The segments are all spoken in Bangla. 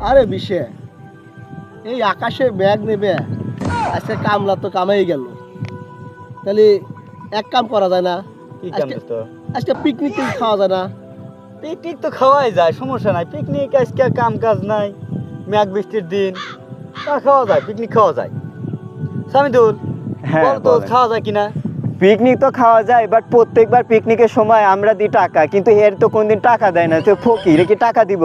আরে বিশে এই আকাশে ব্যাগ নেবে, আজকে কামলা তো কামাই গেল, তাহলে এক কাম করা যায় না? কি কাম তো? আজকে পিকনিক খাওয়া যায় না? পিকনিক তো খাওয়াই যায়, সমস্যা নাই। পিকনিক আজকে কাম কাজ নাই, মেঘ বৃষ্টির দিন, খাওয়া যায়, পিকনিক খাওয়া যায়। সামিদুল, বল তো খাওয়া যায় কিনা? পিকনিক তো খাওয়া যায়, বাট প্রত্যেকবার পিকনিকের সময় আমরা দিই টাকা, কিন্তু এর তো কোনদিন টাকা দেয় না। তো ফকির কি টাকা দিব?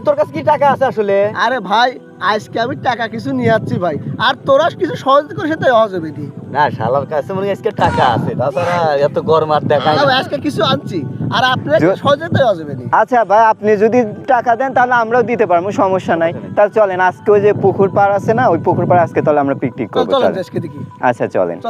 তোর কাছে কি টাকা আছে আসলে? আরে ভাই, আজকে আমি টাকা কিছু নিয়ে যাচ্ছি ভাই, আর তোরা কিছু সহজ করে সেটাই হবে কি না, শালার কাছে মনে আজকে টাকা আছে, তাছাড়া এত গরম আর দেখায় না। আজকে কিছু আনছি, আর আপনার সহজেই হবে নি। আচ্ছা ভাই, আপনি যদি টাকা দেন তাহলে আমরাও দিতে পারবো, সমস্যা নাই। তাহলে চলেন, আজকে ওই যে পুকুর পাড় আছে না, ওই পুকুর পাড় আজকে তাহলে আমরা পিকনিক করবো। চলেন আজকে দেখি। আচ্ছা চলেন।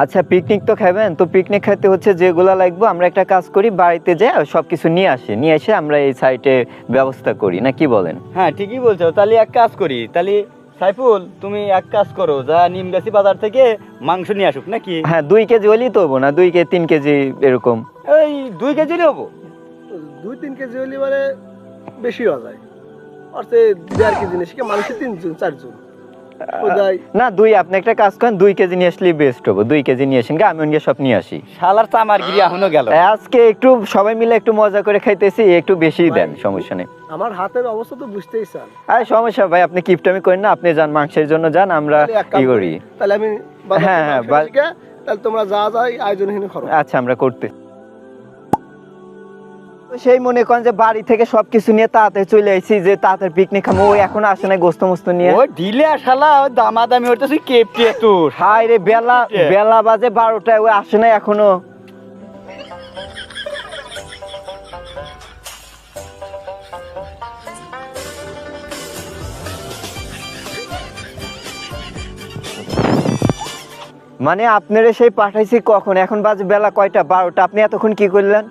আচ্ছা, পিকনিক তো খাবেন, তো পিকনিক খাইতে হচ্ছে যেগুলো লাগবে আমরা একটা কাজ করি, বাড়িতে যাই সবকিছু নিয়ে এসে আমরা এই সাইটে ব্যবস্থা করি, না কি বলেন? হ্যাঁ ঠিকই বলছো। তাহলে এক কাজ করি, তাহলে সাইফুল তুমি এক কাজ করো, যা নিমগাছি বাজার থেকে মাংস নিয়ে আসুক নাকি? হ্যাঁ, 2 কেজি হলেই তো হবো না? 2 কেজি 3 কেজি এরকম। এই 2 কেজি হবো? 2-3 কেজি হলে মানে বেশি হয়ে যায়, আর সে 1.5 কেজি নিয়ে মানুষের 3 জন 4 জন না, আপনি একটা কাজ করেন, 2 কেজি নিয়ে আসলেই বেস্ট হবো। 2 কেজি নিয়ে আসেন, আমি অন্য সব নিয়ে আসি। শালার চামার গিরি এখনো গেল। আজকে একটু সবাই মিলে একটু মজা করে খাইতেছি, একটু বেশি দেন, সমস্যা নেই। আমার হাতের অবস্থা তো বুঝতেই চান। আরে সমস্যা ভাই, আপনি কিপটামি করেন না, আপনি যান মাংসের জন্য যান, আমরা কি করি। তাহলে আমি হ্যাঁ, তাহলে তোমরা যা যাই আয়োজন করো। আচ্ছা, আমরা করতে সেই মনে করেন যে বাড়ি থেকে সবকিছু নিয়ে তাড়াতাড়ি চলে আইছি, যে তাড়াতাড়ি পিকনিক খাবো। ওই এখনো আসে না গোস্ত মোস্ত নিয়ে। ও ঢিলে শালা, ওই দামাদামি হইতেছে কেপটি তো। হাই রে, বেলা বাজে 12টায়, ওই আসে না এখনো। মানে আপনারা সেই পাঠাইছি কখন? এখন বাজে বেলা কয়টা? 12টা। আপনি এতক্ষণ কি করলেন?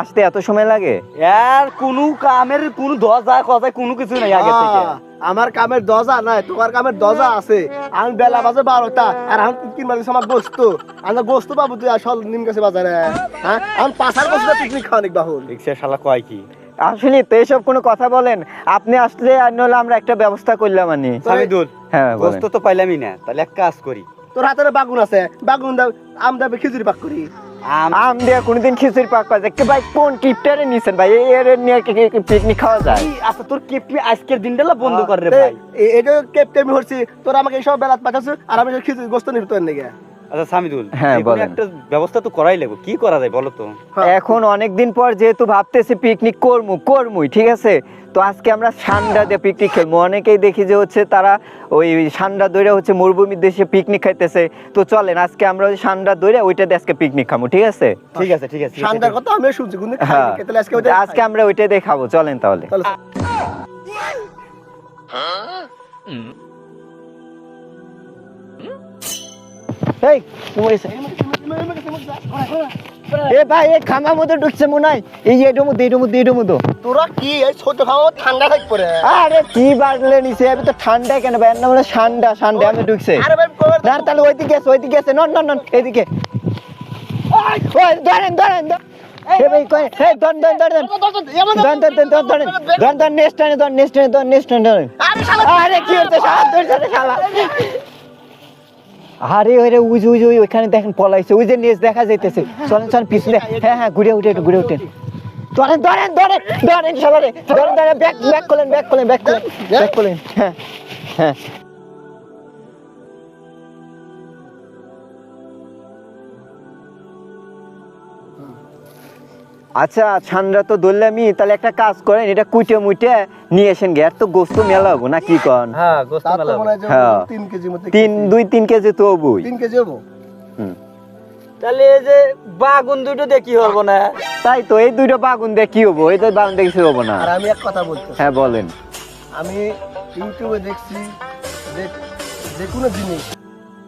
আসতে এত সময় লাগে? আর কোনো কামের কোনো দরজা কথা কোনো কিছু নাই আগে থেকে। আমার কামের দরজা নাই, তোমার কামের দরজা আছে। আমি বেলা বাজে 12টা, আর আমি 3 বাজে আমার গোস্ত, আমরা গোস্ত পাবো তুই আসল নিমগাছি বাজারে। হ্যাঁ, আমি পাশার বসে পিকনিক খাওয়া নিক বাহুল। রিক্সা শালা কয় কি? আসলে তো এসব কোনো কথা বলেন? আপনি আসলে আর নইলে আমরা একটা ব্যবস্থা করলাম। আনি সামিদুল, হ্যাঁ, গোস্ত তো পাইলামই না, তাহলে এক কাজ করি। তোর হাতের বাগুন আছে, বাগুন দাও, আম দাও, খিচুড়ি পাক করি। আম দিয়ে কোনদিন খিচুড়ি পাক পাওয়া যায়? ভাই কোন কিপটারে নিছেন ভাই? এর নিয়ে পিকনিক খাওয়া যায়? আচ্ছা, তোর কেপটি আজকের দিনটা বন্ধ কর রে ভাই। এটা কেপটেমি হচ্ছে, তোর আমাকে এইসব বেলাত পাঠাচ্ছ, আর আমি খিচুড়ি গোস্ত নিব তোর নিগে। আচ্ছা সামিদুল, হ্যাঁ বলেন। একটা ব্যবস্থা তো করাই লাগবে, কি করা যায় বলো তো? এখন অনেকদিন পর যেহেতু ভাবতেছি পিকনিক করমুই, ঠিক আছে? তো আজকে আমরা সান্ডা দিয়ে পিকনিক খেলবো। অনেকেই দেখি যে হচ্ছে তারা ওই সান্ডা দইরা হচ্ছে মরুভূমির দেশে পিকনিক খাইতেছে। তো চলেন আজকে আমরা ওই সান্ডা দইরা ওইটা দিয়ে আজকে পিকনিক খাবো, ঠিক আছে? ঠিক আছে ঠিক আছে। সান্ডার কথা আমি শুনছি, কিন্তু হ্যাঁ, তাহলে আজকে আমরা ওইটাই দিয়ে খাবো। চলেন তাহলে। এই এ ভাই, এই খামার মধ্যে ঢুকছে মনে হয়। এই এডো মধ্যে তোরা কি এই ছোট খাওয়া ঠান্ডা থাক পরে? আরে কি বাজলে নিছে? আমি তো ঠান্ডা কেন ভাই? না মানে ঠান্ডা আমি ঢুকছে। আরে ভাই না, তাহলে ওইদিকে আছে নন এদিকে। ওই ধরেন এ ভাই কই? এই ধর নেক্সট টাইম ধরেন। আরে কি হচ্ছে? শালা আরে ওরে উই ওইখানে দেখেন পলাইছে, ওই যে নেস দেখা যাইতেছে। চলেন পিছনে। হ্যাঁ, ঘুরে উঠে ধরেন শালা রে, ধরেন ব্যাক করলেন। হ্যাঁ। আচ্ছা, ঠান্ডা তো ধরলামই, তাহলে একটা কাজ করেন, এটা কুইটে মুইটে নিয়ে আসেন গে। আর তো গোস্ত মেলা হবো না কি কন? হ্যাঁ, গোস্ত মেলা হবে। হ্যাঁ, 3 কেজির মধ্যে 2-3 কেজি তো হবই। 3 কেজি হবো। তাহলে এই যে বাগুন দুটো দিয়ে কি হবো না? তাই তো, এই দুইটা বাগুন দিয়ে কি হবো? এই তো বাগুন দিয়ে কিছু হবো না। আর আমি এক কথা বলতে, হ্যাঁ বলেন। আমি ইউটিউবে দেখছি যে কোনো জিনিস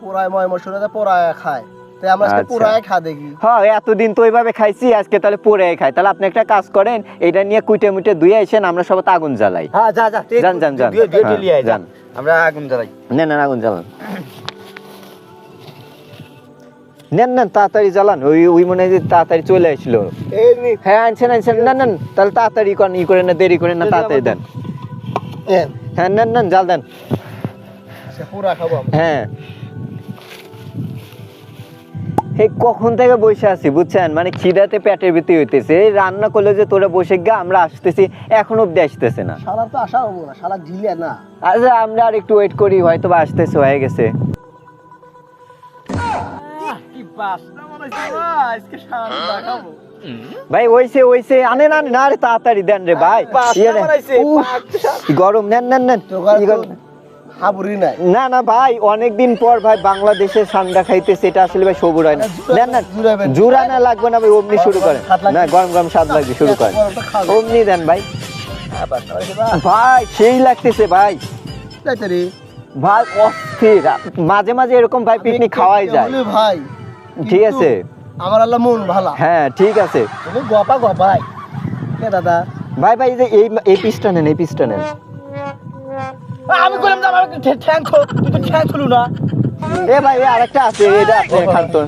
পোড়ায় মশলা পোড়ায় খায়, তাই আমরা আজকে আচ্ছা। পুরাই খা দেখি। হ্যাঁ এতদিন তো ওইভাবে খাইছি, আজকে তাহলে পরে খাই। তাহলে আপনি একটা কাজ করেন, এটা নিয়ে কুইটে মুটে ধুয়ে আসেন, আমরা সবাই আগুন জ্বালাই। হ্যাঁ যা যা যান, যান, যান। হ্যাঁ, লিয়ে আয়, যান। যান আমরা আগুন জ্বালাই। নেন আগুন জ্বালান, নেন তাড়াতাড়ি জ্বালান। ওই মনে হয় যে তাড়াতাড়ি চলে আসলো। এই নি হ্যাঁ আনছেন নেন তাহলে তাড়াতাড়ি করেন, ই করেন না, দেরি করেন না, তাড়াতাড়ি দেন। হ্যাঁ নেন জাল দেন। সে পুরা খাবো আমরা। হ্যাঁ এই কখন থেকে বসে আছি বুঝছেন, মানে খিদাতে পেটের ভিতরে হইতেছে। এই রান্না করলে যে তোরা বসে গা, আমরা আসতেছি, এখন অব্দি আসতেছে না। শালা তো আসা হবো না, শালা ঝিলে না। আচ্ছা আমরা আর একটু ওয়েট করি, হয়তো বা আসতেছে, হয়ে গেছে। কি বাসনা মনে হচ্ছে আজকে শালা খাবো। ভাই ওইসে আনেন না রে, তাড়াতাড়ি দেন রে ভাই। ইয়ে রে, উফ, গরম নেন তোকার ই তো করেন। হাবুরি নাই। না ভাই, অনেকদিন পর ভাই বাংলাদেশের ঠান্ডা খাইতেছে, এটা আসলে ভাই সবুর হয় না। নেন জুড়াবেন। জুড়া না লাগবে না ভাই, অমনি শুরু করেন। স্বাদ লাগবে। না গরম স্বাদ লাগবে, শুরু করেন। গরমটা খাবো। অমনি দেন ভাই। আবার সবাই খেবা। ভাই সেই লাগতেছে ভাই, তাইতো রে। ভাই অস্থির। মাঝে মাঝে এরকম ভাই পিকনিক খাওয়াই যায়। বলি ভাই, ঠিক কিন্তু আছে। আমার আল্লাহ মন ভালো। হ্যাঁ ঠিক আছে তুমি গপাই কে দাদা? ভাই এই যে এই পিসটা নেন, এই পিসটা নেন। আমি কইলাম যে আমার ঠ্যাং খোল, তুই তো ঠ্যাং খুলু না। এ ভাই আরেকটা আছে, এটা আপনি খান তো।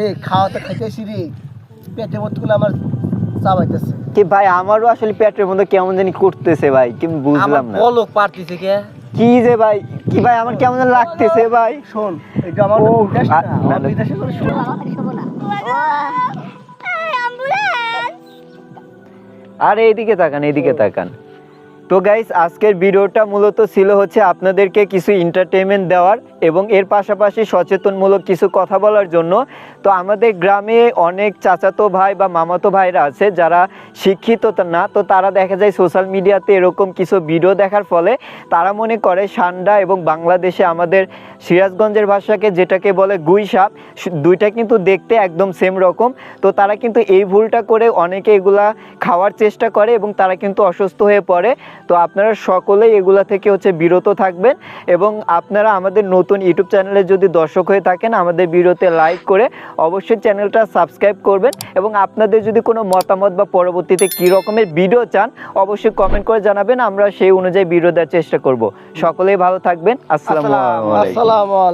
এ খাওয়াতে খাইতেছি রে, পেটে মতগুলো আমার চাবাইতেছে। কি ভাই আমারও আসলে পেটের মধ্যে কেমন জানি করতেছে ভাই, কি বুঝলাম না। বলক পারতিছে কে? কি যে ভাই, কি ভাই আমার কেমন যেন লাগতেছে ভাই। শোন, এটা আমার ও, বিদেশ না, না, আমার না। বিদেশে করে শোন। আর এইদিকে তাকান। তো গাইস আজকের ভিডিওটা মূলত ছিল হচ্ছে আপনাদেরকে কিছু এন্টারটেইনমেন্ট দেওয়ার এবং এর পাশাপাশি সচেতনমূলক কিছু কথা বলার জন্য। তো আমাদের গ্রামে অনেক চাচাতো ভাই বা মামাতো ভাইরা আছে যারা শিক্ষিত না, তো তারা দেখা যায় সোশ্যাল মিডিয়াতে এরকম কিছু ভিডিও দেখার ফলে তারা মনে করে সান্ডা এবং বাংলাদেশে আমাদের সিরাজগঞ্জের ভাষাকে যেটাকে বলে গুই সাপ, দুইটা কিন্তু দেখতে একদম সেম রকম। তো তারা কিন্তু এই ভুলটা করে অনেকে এগুলা খাওয়ার চেষ্টা করে এবং তারা কিন্তু অসুস্থ হয়ে পড়ে। তো আপনারা সকলেই এগুলা থেকে হচ্ছে বিরত থাকবেন এবং আপনারা আমাদের নতুন ইউটিউব চ্যানেলে যদি দর্শক হয়ে থাকেন, আমাদের ভিডিওতে লাইক করে অবশ্যই চ্যানেলটা সাবস্ক্রাইব করবেন এবং আপনাদের যদি কোনো মতামত বা পরবর্তীতে কী রকমের ভিডিও চান অবশ্যই কমেন্ট করে জানাবেন, আমরা সেই অনুযায়ী ভিডিও দেওয়ার চেষ্টা করব। সকলেই ভালো থাকবেন। আসসালামু আলাইকুম। আসসালামু আলাইকুম।